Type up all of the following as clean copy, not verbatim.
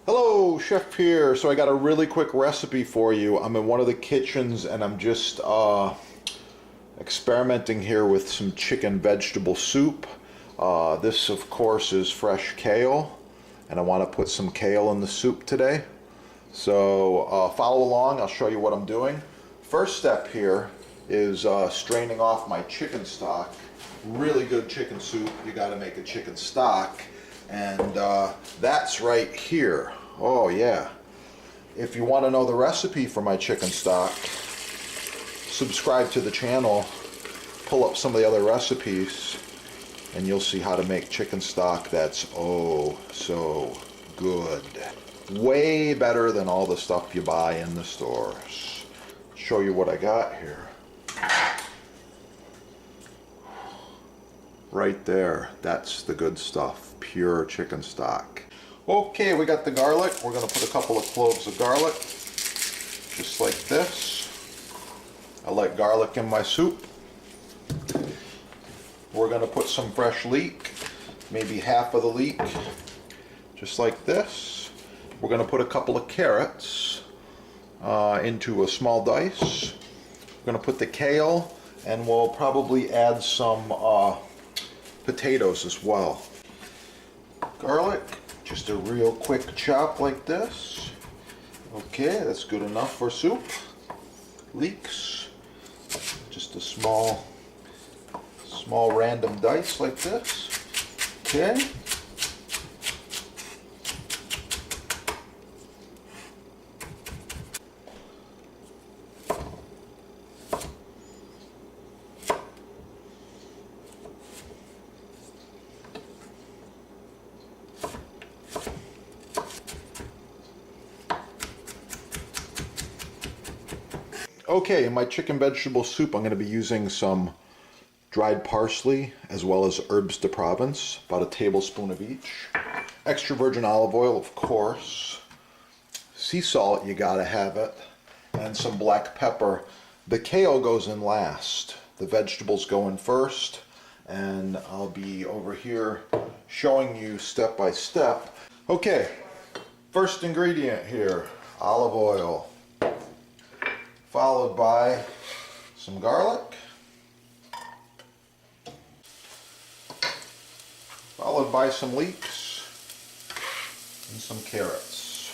Hello, Chef here. So I got a really quick recipe for you. I'm in one of the kitchens and I'm just experimenting here with some chicken vegetable soup. This of course is fresh kale and I want to put some kale in the soup today. So follow along, I'll show you what I'm doing. First step here is straining off my chicken stock. Really good chicken soup, you got to make a chicken stock. And that's right here. Oh yeah. If you want to know the recipe for my chicken stock, subscribe to the channel, pull up some of the other recipes, and you'll see how to make chicken stock that's oh so good. Way better than all the stuff you buy in the stores. Show you what I got here. Right there, that's the good stuff, pure chicken stock. Okay, we got the garlic. We're going to put a couple of cloves of garlic, just like this. I like garlic in my soup. We're going to put some fresh leek, maybe half of the leek, just like this. We're going to put a couple of carrots into a small dice. We're going to put the kale, and we'll probably add some potatoes as well. Garlic, just a real quick chop like this. Okay, that's good enough for soup. Leeks, just a small random dice like this. Okay. Okay, in my chicken vegetable soup, I'm going to be using some dried parsley as well as herbes de Provence, about a tablespoon of each. Extra virgin olive oil, of course. Sea salt, you gotta have it. And some black pepper. The kale goes in last. The vegetables go in first. And I'll be over here showing you step by step. Okay, first ingredient here, olive oil. Followed by some garlic, followed by some leeks and some carrots.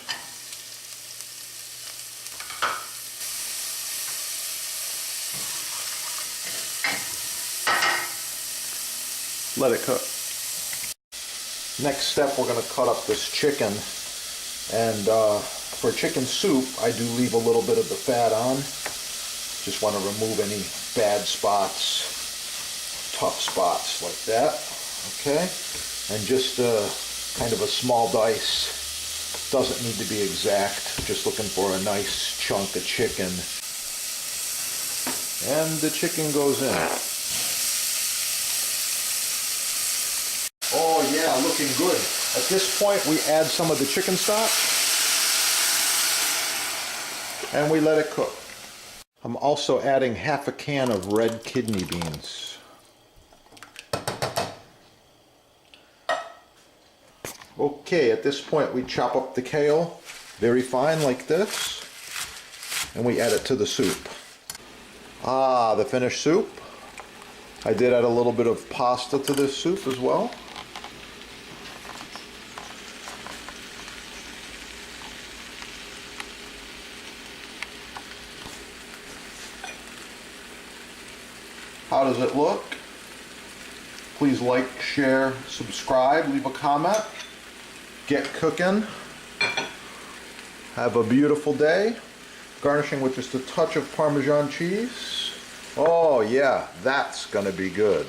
Let it cook. Next step, we're going to cut up this chicken, and for chicken soup, I do leave a little bit of the fat on. Just want to remove any bad spots, tough spots like that. Okay, and just kind of a small dice. Doesn't need to be exact. Just looking for a nice chunk of chicken. And the chicken goes in. Oh yeah, looking good. At this point, we add some of the chicken stock. And we let it cook. I'm also adding half a can of red kidney beans. Okay, at this point we chop up the kale very fine like this, and we add it to the soup. Ah, the finished soup. I did add a little bit of pasta to this soup as well. How does it look? Please like, share, subscribe, leave a comment. Get cooking. Have a beautiful day. Garnishing with just a touch of Parmesan cheese. Oh yeah, that's gonna be good.